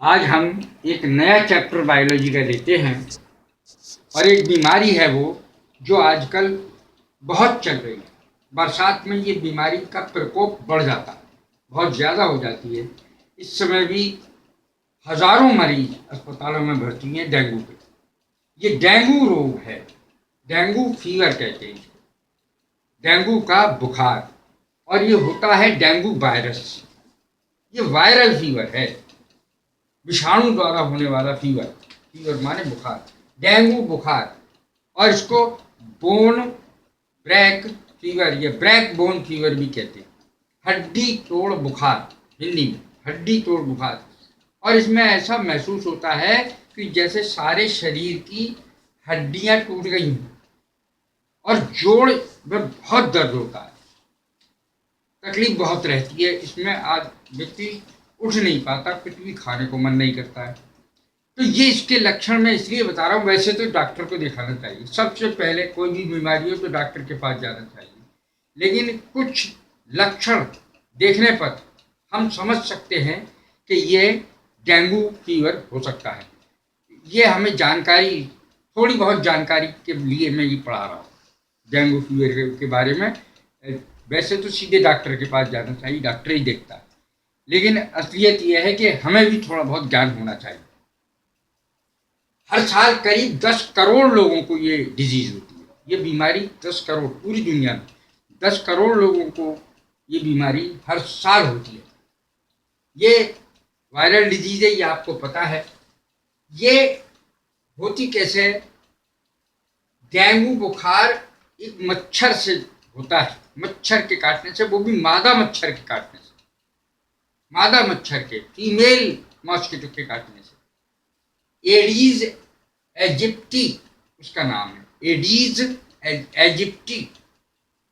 आज हम एक नया चैप्टर बायोलॉजी का लेते हैं और एक बीमारी है वो जो आजकल बहुत चल रही है। बरसात में ये बीमारी का प्रकोप बढ़ जाता है, बहुत ज़्यादा हो जाती है। इस समय भी हजारों मरीज अस्पतालों में भर्ती हैं डेंगू के। ये डेंगू रोग है, डेंगू फीवर कहते हैं इसको, डेंगू का बुखार। और ये होता है डेंगू वायरस से। ये वायरल फीवर है, विषाणु द्वारा होने वाला फीवर। फीवर माने बुखार, डेंगू बुखार। और इसको बोन ब्रैक फीवर या ब्रैक बोन फीवर भी कहते हैं, हड्डी तोड़ बुखार, हिंदी में हड्डी तोड़ बुखार। और इसमें ऐसा महसूस होता है कि जैसे सारे शरीर की हड्डियां टूट गई हैं और जोड़ में बहुत दर्द होता है, तकलीफ बहुत रहती है। इसमें आज व्यक्ति उठ नहीं पाता, कुछ भी खाने को मन नहीं करता है। तो ये इसके लक्षण मैं इसलिए बता रहा हूँ। वैसे तो डॉक्टर को दिखाना चाहिए सबसे पहले, कोई भी बीमारी हो तो डॉक्टर के पास जाना चाहिए। लेकिन कुछ लक्षण देखने पर हम समझ सकते हैं कि ये डेंगू फीवर हो सकता है। ये हमें जानकारी, थोड़ी बहुत जानकारी के लिए मैं ये पढ़ा रहा हूँ डेंगू फीवर के बारे में। वैसे तो सीधे डॉक्टर के पास जाना चाहिए, डॉक्टर ही देखता है। लेकिन असलियत यह है कि हमें भी थोड़ा बहुत ज्ञान होना चाहिए। हर साल करीब 10 करोड़ लोगों को ये डिजीज होती है, ये बीमारी 10 करोड़, पूरी दुनिया में 10 करोड़ लोगों को ये बीमारी हर साल होती है। ये वायरल डिजीज है, ये आपको पता है। ये होती कैसे है? डेंगू बुखार एक मच्छर से होता है, मच्छर के काटने से, वो भी मादा मच्छर के काटने से, मादा मच्छर के, फीमेल मॉस्किटो के काटने से। एडीज एजिप्टी उसका नाम है, एडीज एजिप्टी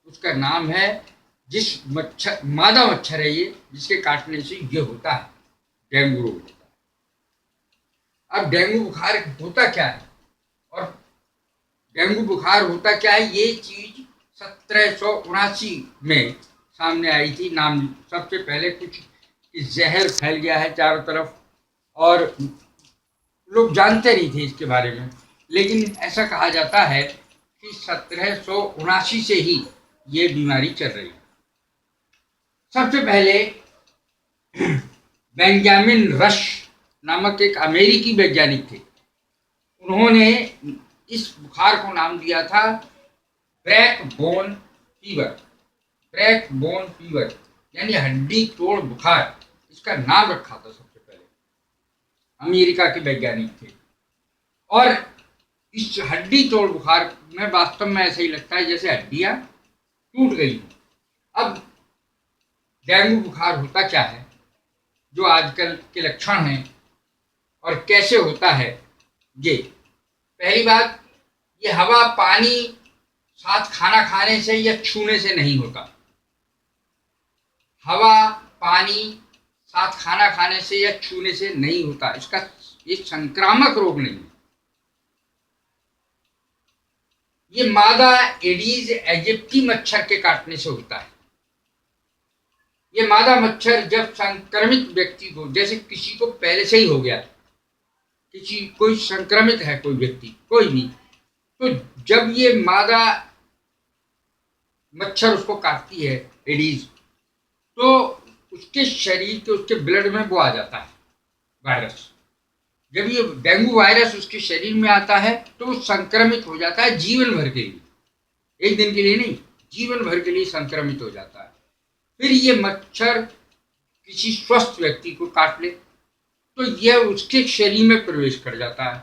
उसका नाम है। जिस मच्छर, मादा मच्छर है ये, जिसके काटने से ये होता है, डेंगू रोग होता है। अब डेंगू बुखार होता क्या है और डेंगू बुखार होता क्या है, ये चीज 1779 में सामने आई थी। नाम सबसे पहले कुछ जहर फैल गया है चारों तरफ और लोग जानते नहीं थे इसके बारे में। लेकिन ऐसा कहा जाता है कि 1779 से ही ये बीमारी चल रही है। सबसे पहले बेंजामिन रश नामक एक अमेरिकी वैज्ञानिक थे, उन्होंने इस बुखार को नाम दिया था break bone fever. Break bone fever यानी हड्डी तोड़ बुखार, इसका नाम रखा था सबसे पहले, अमेरिका के वैज्ञानिक थे। और इस हड्डी तोड़ बुखार में वास्तव में ऐसा ही लगता है जैसे हड्डियां टूट गई हो। अब डेंगू बुखार होता क्या है, जो आजकल के लक्षण हैं और कैसे होता है। ये पहली बात, ये हवा पानी साथ खाना खाने से या छूने से नहीं होता। हवा पानी साथ खाना खाने से या छूने से नहीं होता। इसका एक संक्रामक रोग नहीं है। ये मादा एडीज एजिप्टी मच्छर के काटने से होता है। ये मादा मच्छर जब संक्रमित व्यक्ति को, जैसे किसी को पहले से ही हो गया, किसी कोई संक्रमित है, कोई व्यक्ति कोई भी, तो जब ये मादा मच्छर उसको काटती है एडीज, तो उसके शरीर के, उसके ब्लड में वो आ जाता है वायरस। जब ये डेंगू वायरस उसके शरीर में आता है तो वो संक्रमित हो जाता है जीवन भर के लिए, एक दिन के लिए नहीं, जीवन भर के लिए संक्रमित हो जाता है। फिर ये मच्छर किसी स्वस्थ व्यक्ति को काट ले तो यह उसके शरीर में प्रवेश कर जाता है।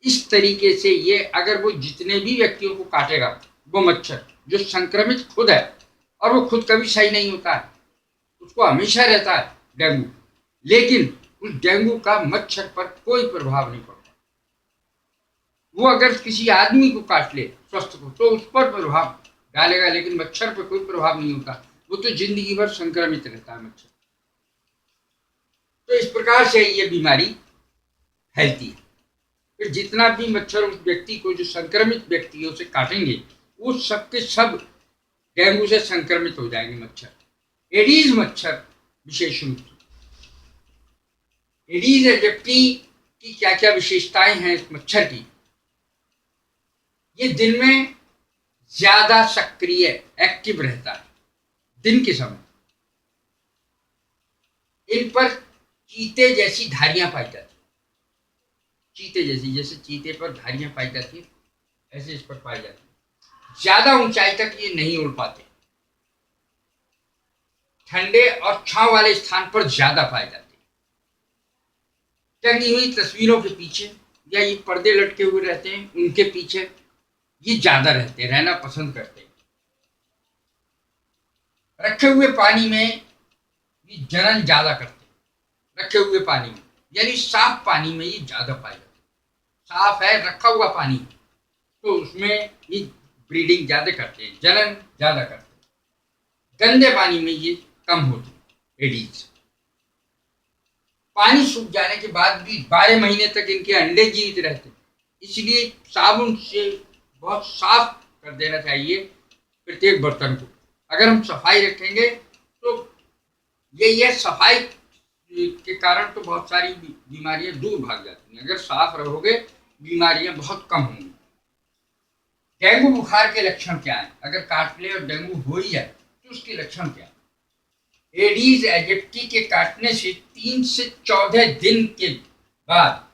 इस तरीके से ये, अगर वो जितने भी व्यक्तियों को काटेगा, वो मच्छर जो संक्रमित खुद है, और वो खुद कभी सही नहीं होता है, उसको हमेशा रहता है डेंगू, लेकिन उस डेंगू का मच्छर पर कोई प्रभाव नहीं पड़ता। वो अगर किसी आदमी को काट ले स्वस्थ को, तो उस पर प्रभाव डालेगा, लेकिन मच्छर पर कोई प्रभाव नहीं होता। वो तो जिंदगी भर संक्रमित रहता है मच्छर। तो इस प्रकार से ये बीमारी फैलती है। फिर जितना भी मच्छर उस व्यक्ति को, जो संक्रमित व्यक्ति है, उसे काटेंगे, वो सबके सब डेंगू से संक्रमित हो जाएंगे मच्छर, एडीज मच्छर विशेष रूप से। एडीज एजिप्टी की क्या क्या विशेषताएं हैं इस मच्छर की? ये दिन में ज्यादा सक्रिय एक्टिव रहता है दिन के समय। इन पर चीते जैसी धारियां पाई जाती, चीते जैसी, जैसे चीते पर धारियां पाई जाती है ऐसे इस पर पाई जाती है। ज्यादा ऊंचाई तक ये नहीं उड़ पाते, ठंडे और छांव वाले स्थान पर ज्यादा पाए जाते हैं। टंगी हुई तस्वीरों के पीछे या ये पर्दे लटके हुए रहते हैं उनके पीछे ये ज्यादा रहते हैं, रहना पसंद करते हैं। रखे हुए पानी में ये जनन ज्यादा करते हैं, रखे हुए पानी में, यानी साफ पानी में ये ज्यादा पाए जाते हैं। साफ है, रखा हुआ पानी, तो उसमें ये ब्रीडिंग ज्यादा करते हैं, जनन ज्यादा करते हैं। गंदे पानी में ये कम होते हैं एडीज। पानी सूख जाने के बाद भी 12 महीने तक इनके अंडे जीवित रहते हैं, इसलिए साबुन से बहुत साफ कर देना चाहिए प्रत्येक बर्तन को। अगर हम सफाई रखेंगे तो ये सफाई के कारण तो बहुत सारी बीमारियां दूर भाग जाती हैं। अगर साफ रहोगे बीमारियां बहुत कम होंगी। डेंगू बुखार के लक्षण क्या है? अगर काट ले और डेंगू हो ही जाए तो उसके लक्षण क्या है? एडीज एजिप्टी के काटने से 3 से 14 दिन के बाद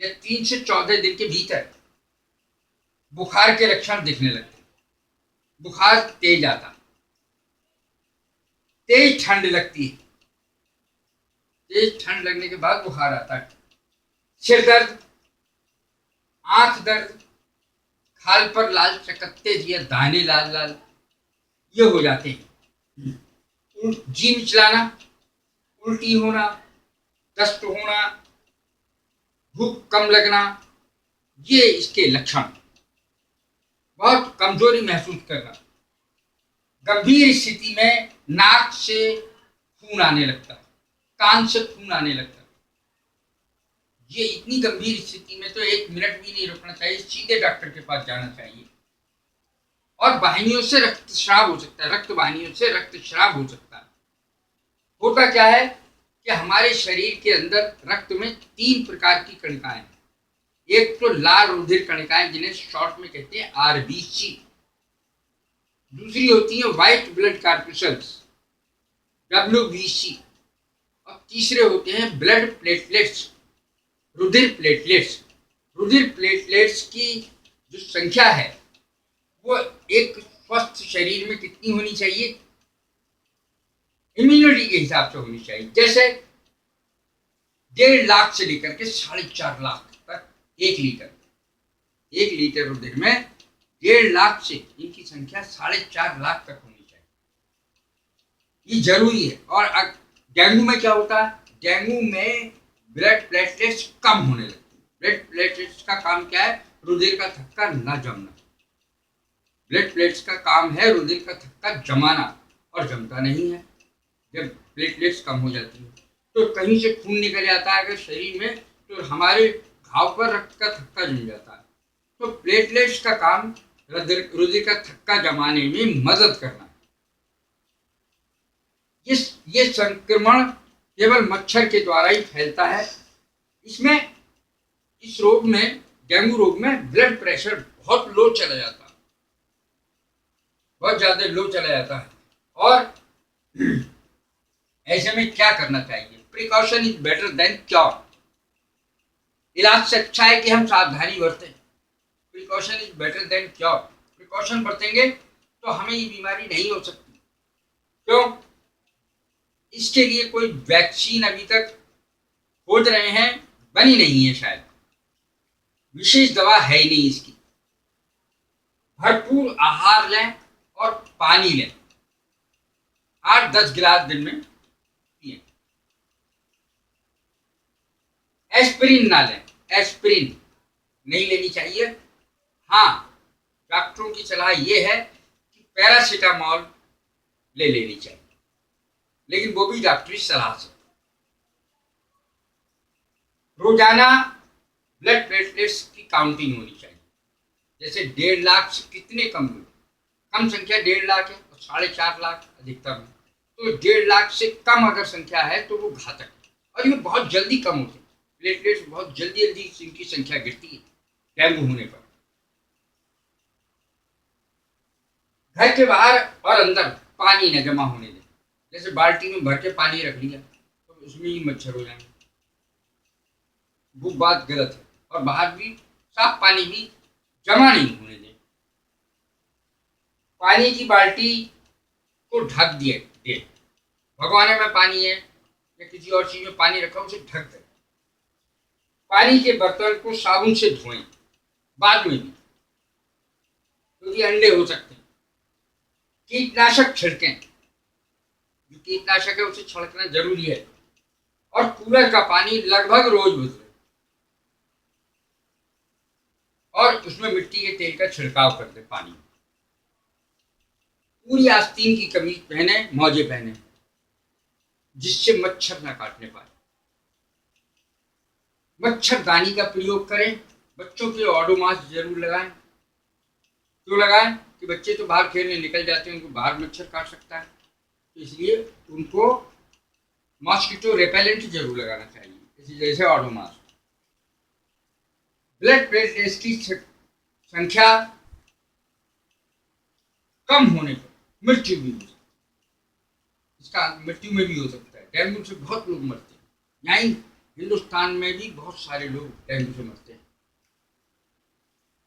या 3 से 14 दिन के भीतर बुखार के लक्षण दिखने लगते हैं। बुखार तेज आता, तेज ठंड लगती है, तेज ठंड लगने के बाद बुखार आता है। सिर दर्द, आंख दर्द, खाल पर लाल चकत्ते या दाने लाल लाल ये हो जाते हैं। जी मिचलाना, उल्टी होना, दस्त होना, भूख कम लगना, ये इसके लक्षण। बहुत कमजोरी महसूस करना, गंभीर स्थिति में नाक से खून आने लगता है, कान से खून आने लगता है। ये इतनी गंभीर स्थिति में तो 1 मिनट भी नहीं रुकना चाहिए, सीधे डॉक्टर के पास जाना चाहिए। और वाहिनियों से रक्तस्राव हो सकता है, रक्त वाहिनियों से रक्तस्राव हो सकता है। होता क्या है कि हमारे शरीर के अंदर रक्त में 3 प्रकार की कणिकाएं हैं। एक तो लाल रुधिर कणिकाएं जिन्हें शॉर्ट में कहते हैं आरबीसी, दूसरी होती है व्हाइट ब्लड कॉर्पस्कल्स डब्ल्यूबीसी, और तीसरे होते हैं ब्लड प्लेटलेट्स, रुधिर प्लेटलेट्स। रुधिर प्लेटलेट्स की जो संख्या है वो एक स्वस्थ शरीर में कितनी होनी चाहिए? इम्यूनिटी के हिसाब से होनी चाहिए। जैसे 1.5 लाख से लेकर के 4.5 लाख तक 1 लीटर, 1 लीटर रुधिर में 1.5 लाख से इनकी संख्या 4.5 लाख तक होनी चाहिए, ये जरूरी है। और डेंगू में क्या होता है? डेंगू में ब्लड प्लेटलेट्स कम होने लगते हैं। ब्लड प्लेटलेट्स का काम क्या है? रुधिर का थक्का न जमना। ब्लड प्लेट्स का काम है रुधिर का थक्का जमाना, और जमता नहीं है। जब प्लेटलेट्स कम हो जाती है तो कहीं से खून निकल जाता है अगर शरीर में, तो हमारे घाव पर रक्त का थक्का जम जाता है। तो प्लेटलेट्स का काम रुधिर का थक्का जमाने में मदद करना है। ये संक्रमण केवल मच्छर के द्वारा ही फैलता है। इसमें, इस रोग में, डेंगू रोग में ब्लड प्रेशर बहुत लो चला जाता है, बहुत ज्यादा लो चला जाता है। और ऐसे में क्या करना चाहिए? Precaution is better than cure. इलाज से अच्छा है कि हम सावधानी बरतें। Precaution is better than cure. Precaution बरतेंगे तो हमें ये बीमारी नहीं हो सकती। क्यों? इसके लिए कोई वैक्सीन अभी तक खोज रहे हैं, बनी नहीं है शायद, विशेष दवा है ही नहीं इसकी। भरपूर आहार लें और पानी लें, 8-10 गिलास दिन में पिए। एस्पिरिन ना लें, एस्पिरिन नहीं लेनी चाहिए। हाँ, डॉक्टरों की सलाह ये है कि पैरासीटामोल ले लेनी चाहिए, लेकिन वो भी डॉक्टरी सलाह से। रोजाना ब्लड प्लेटलेट्स की काउंटिंग होनी चाहिए। जैसे 1.5 लाख से कितने कम हुए? कम संख्या 1.5 लाख है और 4.5 लाख अधिकतम है। तो 1.5 लाख से कम अगर संख्या है तो वो घातक है, और ये बहुत जल्दी कम होते हैं। प्लेटलेट्स बहुत जल्दी जल्दी इनकी संख्या गिरती है डेंगू होने पर। घर के बाहर और अंदर पानी न जमा होने दें। जैसे बाल्टी में भर के पानी रख लिया तो उसमें ही मच्छर हो जाएंगे, वो बात गलत है। और बाहर भी साफ पानी भी जमा नहीं होने दें। पानी की बाल्टी को ढक दे। भगोने में पानी है या किसी और चीज में पानी रखा, उसे ढक दे। पानी के बर्तन को साबुन से धोएं बाद में भी, क्योंकि अंडे हो सकते हैं। कीटनाशक छिड़कें, जो कीटनाशक है उसे छिड़कना जरूरी है। और कूलर का पानी लगभग रोज बदलें और उसमें मिट्टी के तेल का छिड़काव कर दे पानी। पूरी आस्तीन की कमीज पहने, मौजे पहने, जिससे मच्छर न काटने पाए। मच्छरदानी का प्रयोग करें। बच्चों के ओडोमॉस जरूर लगाएं। क्यों लगाएं? कि बच्चे तो बाहर खेलने निकल जाते हैं, उनको बाहर मच्छर काट सकता है, तो इसलिए उनको मॉस्किटो रेपेलेंट जरूर लगाना चाहिए, इसी जैसे ओडोमॉस। ब्लड प्लेटलेट्स की संख्या कम होने पर मृत्यु भी हो सकती है। इसका मृत्यु में भी हो सकता है। डेंगू से बहुत लोग मरते हैं। यहीं हिंदुस्तान में भी बहुत सारे लोग डेंगू से मरते हैं।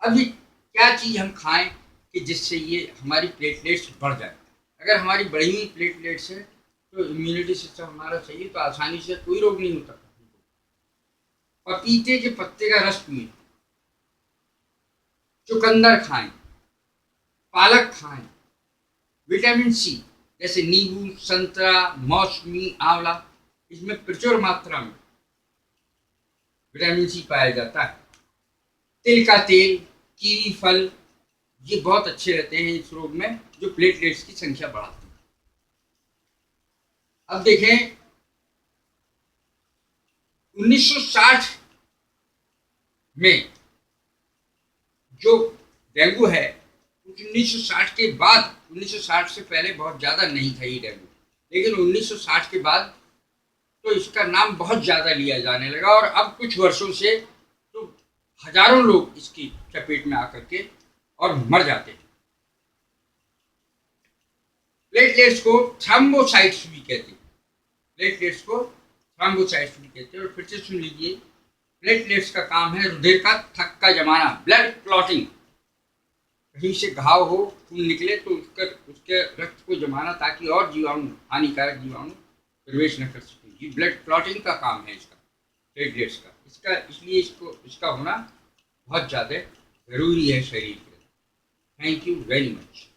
अब ये क्या चीज हम खाएं कि जिससे ये हमारी प्लेटलेट्स बढ़ जाए? अगर हमारी बढ़ी हुई प्लेटलेट्स है तो इम्यूनिटी सिस्टम हमारा सही है, तो आसानी से कोई रोग नहीं होता। पपीते के पत्ते का रस पिए, चुकंदर खाएं, पालक खाएं। विटामिन सी जैसे नींबू, संतरा, मौसमी, आंवला, इसमें प्रचुर मात्रा में विटामिन सी पाया जाता है। तिल का तेल, कीवी फल, ये बहुत अच्छे रहते हैं इस रोग में, जो प्लेटलेट्स की संख्या बढ़ाते हैं। अब देखें 1960 में जो डेंगू है, 1960 के बाद, 1960 से पहले बहुत ज्यादा नहीं था ये डेंगू, लेकिन 1960 के बाद तो इसका नाम बहुत ज्यादा लिया जाने लगा। और अब कुछ वर्षों से तो हजारों लोग इसकी चपेट में आकर के और मर जाते हैं। प्लेटलेट्स को थ्रोम्बोसाइट्स भी कहते हैं। प्लेटलेट्स को थ्रोम्बोसाइट्स भी कहते हैं। और फिर से सुन लीजिए, प्लेटलेट्स का काम है हृदय का थक्का जमाना, ब्लड क्लॉटिंग। कहीं से घाव हो, खून निकले तो उसके रक्त को जमाना, ताकि और जीवाणु, हानिकारक जीवाणु प्रवेश न कर सके। ये ब्लड क्लॉटिंग का काम है इसका, प्लेटलेट्स का। इसलिए इसका होना बहुत ज़्यादा जरूरी है शरीर के लिए। Thank you very much.